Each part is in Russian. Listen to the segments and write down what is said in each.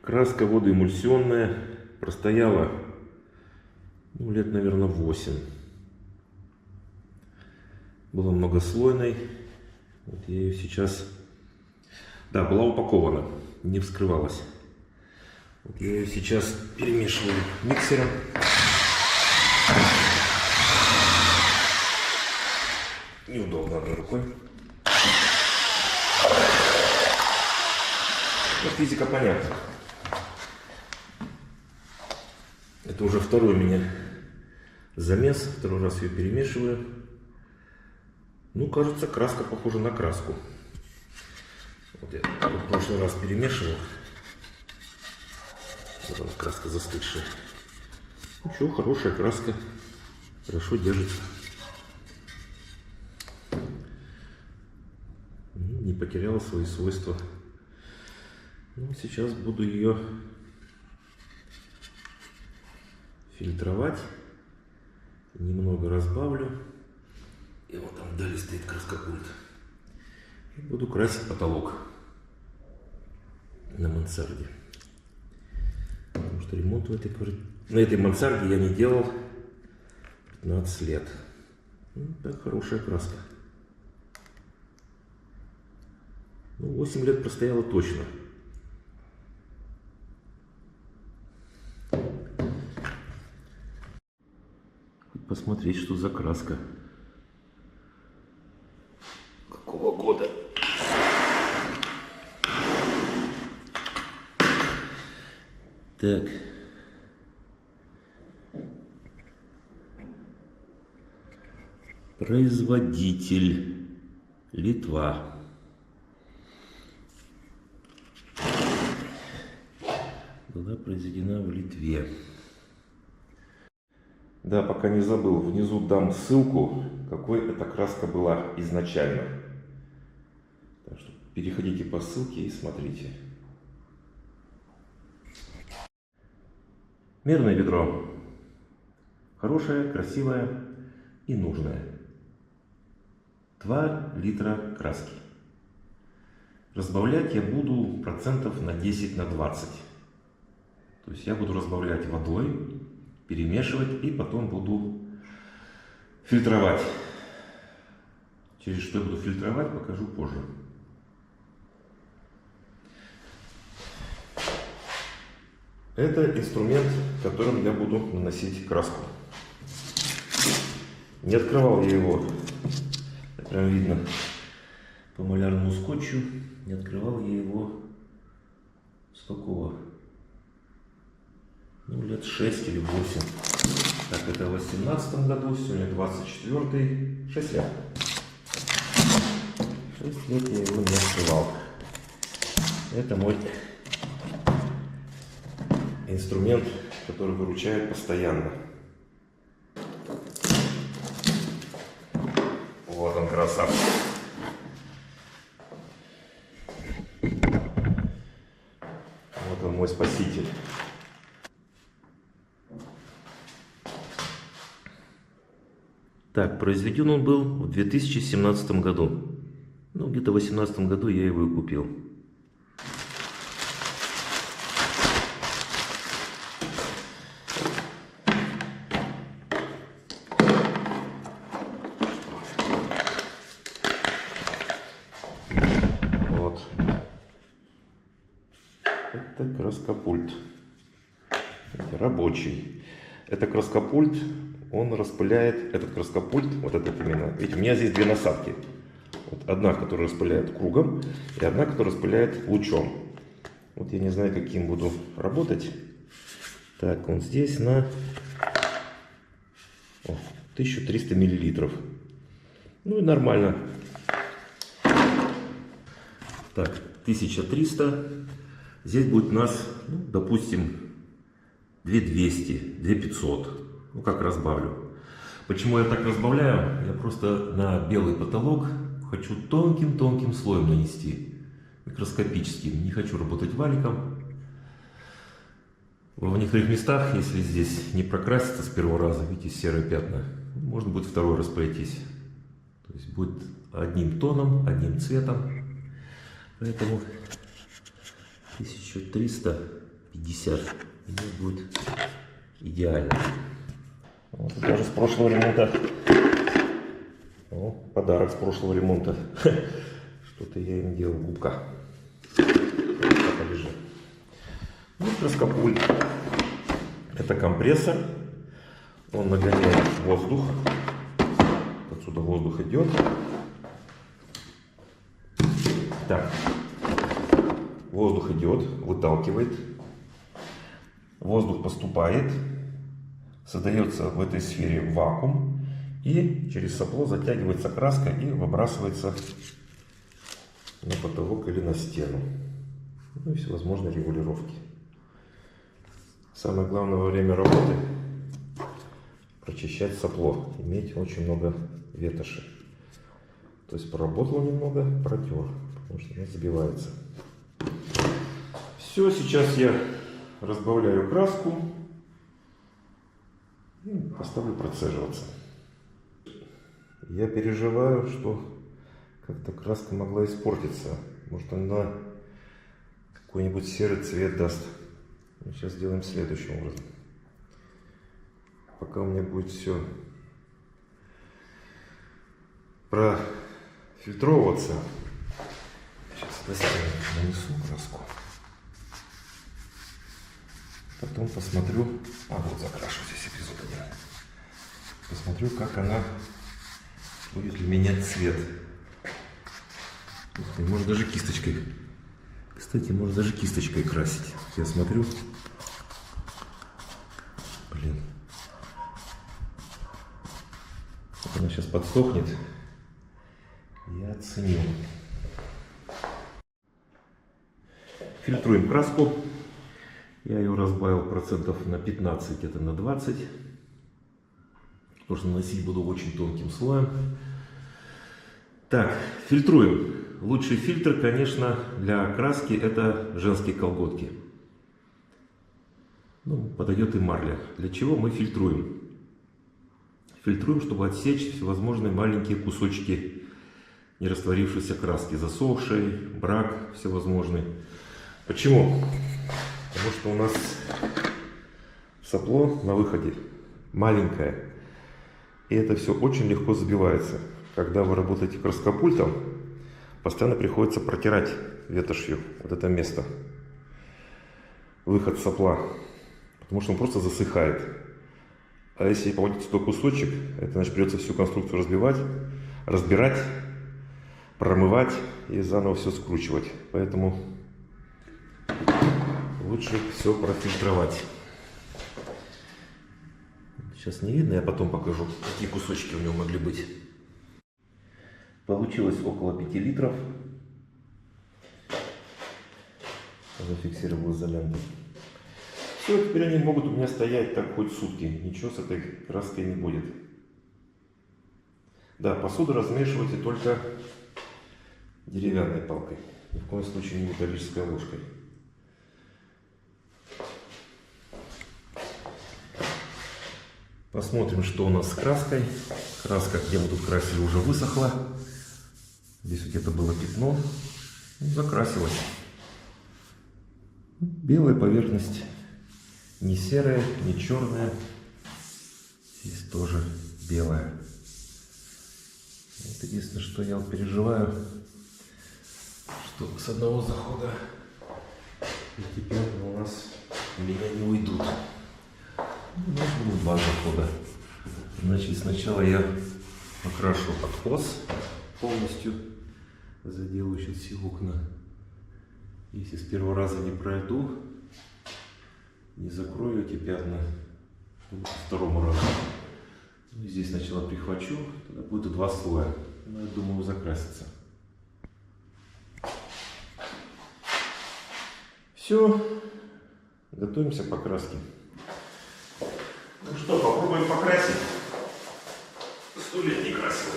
Краска водоэмульсионная, простояла, ну, лет, наверное, 8. Была многослойной. Вот я ее сейчас... Да, была упакована, не вскрывалась. Вот я ее сейчас перемешиваю миксером. Неудобно одной рукой. Но физика понятна. Это уже второй у меня замес. Второй раз ее перемешиваю. Ну, кажется, краска похожа на краску. Вот я в прошлый раз перемешивал. Вот она, краска застывшая. Ничего, хорошая краска. Хорошо держится. Не потеряла свои свойства. Ну, сейчас буду ее фильтровать. Немного разбавлю. И вот там вдали стоит краскопульт. И буду красить потолок на мансарде. Потому что ремонт на этой мансарде я не делал 15 лет. Ну, так, хорошая краска. Ну, 8 лет простояла точно. Посмотреть, что за краска. Какого года? Так. Производитель Литва. Была произведена в Литве. Да, пока не забыл, внизу дам ссылку, какой эта краска была изначально. Так что переходите по ссылке и смотрите. Мерное ведро. Хорошее, красивое и нужное. 2 литра краски. Разбавлять я буду процентов на 10-20. То есть я буду разбавлять водой, перемешивать и потом буду фильтровать. Через что я буду фильтровать, покажу позже. Это инструмент, которым я буду наносить краску. Не открывал я его, прям видно по малярному скотчу, не открывал я его с какого? Ну, лет 6 или 8. Так, это в 18 году, сегодня 24-й, 6 лет. 6 лет я его не открывал. Это мой инструмент, который выручает постоянно. Вот он, красавчик. Вот он, мой спаситель. Так, произведен он был в 2017 году. Ну, где-то в 2018 году я его и купил. Вот. Это краскопульт. Это рабочий. Это краскопульт. Он распыляет этот краскопульт, вот этот именно. Видите, у меня здесь две насадки. Вот одна, которая распыляет кругом, и одна, которая распыляет лучом. Вот я не знаю, каким буду работать. Так, он здесь на 1300 миллилитров. Ну и нормально. Так, 1300. Здесь будет у нас, ну, допустим, 2200, 2500. Ну, как разбавлю. Почему я так разбавляю? Я просто на белый потолок хочу тонким-тонким слоем нанести. Микроскопическим. Не хочу работать валиком. В некоторых местах, если здесь не прокраситься с первого раза, видите, серые пятна, можно будет второй раз пройтись. То есть будет одним тоном, одним цветом. Поэтому 1300 50. И мне будет идеально. Вот, даже с прошлого ремонта. О, подарок с прошлого ремонта. Что-то я им делал. Губка. Полежи. Ну, краскопульт. Это компрессор. Он нагоняет воздух. Отсюда воздух идет. Так. Воздух идет, выталкивает. Воздух поступает. Создается в этой сфере вакуум. И через сопло затягивается краска и выбрасывается на потолок или на стену. Ну и всевозможные регулировки. Самое главное во время работы прочищать сопло. Иметь очень много ветоши. То есть поработал немного, протер, потому что она забивается. Все, сейчас я разбавляю краску и поставлю процеживаться. Я переживаю, что как-то краска могла испортиться. Может, она какой-нибудь серый цвет даст. Мы сейчас сделаем следующим образом. Пока у меня будет все профильтровываться, сейчас на стену нанесу краску. Потом посмотрю, вот закрашу здесь эпизод один. Посмотрю, как она будет ли менять цвет. Может даже кисточкой. Кстати, можно даже кисточкой красить. Я смотрю. Блин. Она сейчас подсохнет. Я оценю. Фильтруем краску. Я ее разбавил процентов на 15, где-то на 20. Потому что наносить буду очень тонким слоем. Так, фильтруем. Лучший фильтр, конечно, для краски это женские колготки. Ну, подойдет и марля. Для чего мы фильтруем? Фильтруем, чтобы отсечь всевозможные маленькие кусочки нерастворившейся краски, засохшей, брак всевозможный. Почему? Потому что у нас сопло на выходе маленькое. И это все очень легко забивается. Когда вы работаете краскопультом, постоянно приходится протирать ветошью вот это место. Выход сопла. Потому что он просто засыхает. А если поводить туда кусочек, это значит придется всю конструкцию разбирать, промывать и заново все скручивать. Поэтому лучше все профильтровать. Сейчас не видно, я потом покажу, какие кусочки у него могли быть. Получилось около 5 литров. Зафиксировал изолентой. Все, теперь они могут у меня стоять так хоть сутки. Ничего с этой краской не будет. Да, посуду размешивайте только деревянной палкой. Ни в коем случае не металлической ложкой. Посмотрим, что у нас с краской. Краска, где мы тут красили, уже высохла. Здесь вот где-то было пятно. Закрасилась. Белая поверхность. Не серая, не черная. Здесь тоже белая. Вот единственное, что я вот переживаю, что с одного захода постепенно у нас у меня не уйдут. Может быть, 2 захода. Значит, сначала я покрашу откос полностью, заделаю сейчас все окна. Если с первого раза не пройду, не закрою эти пятна, то со второму разу. Ну, здесь сначала прихвачу, тогда будет 2 слоя. Но я думаю, закрасится. Все, готовимся к покраске. Ну что, попробуем покрасить. 100 лет не красил.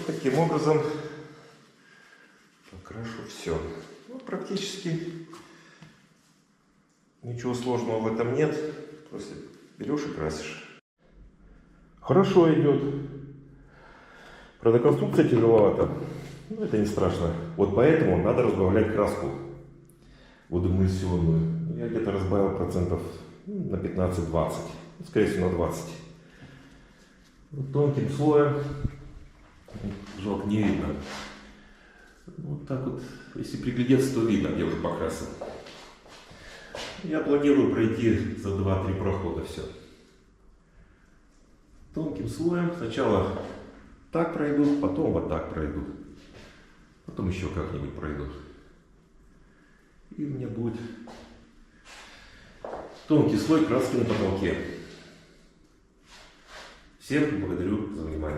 таким образом покрашу все. Ну, практически ничего сложного в этом нет. Просто берешь и красишь. Хорошо идет. Правда, конструкция тяжеловата. Но это не страшно. Вот поэтому надо разбавлять краску водоэмульсионную. Я где-то разбавил процентов на 15-20. Скорее всего, на 20. Вот тонким слоем. Жалко, не видно. Вот так вот. Если приглядеться, то видно, где уже покрасил. Я планирую пройти за 2-3 прохода все. Тонким слоем. Сначала так пройду, потом вот так пройду. Потом еще как-нибудь пройду. И у меня будет тонкий слой краски на потолке. Всем благодарю за внимание.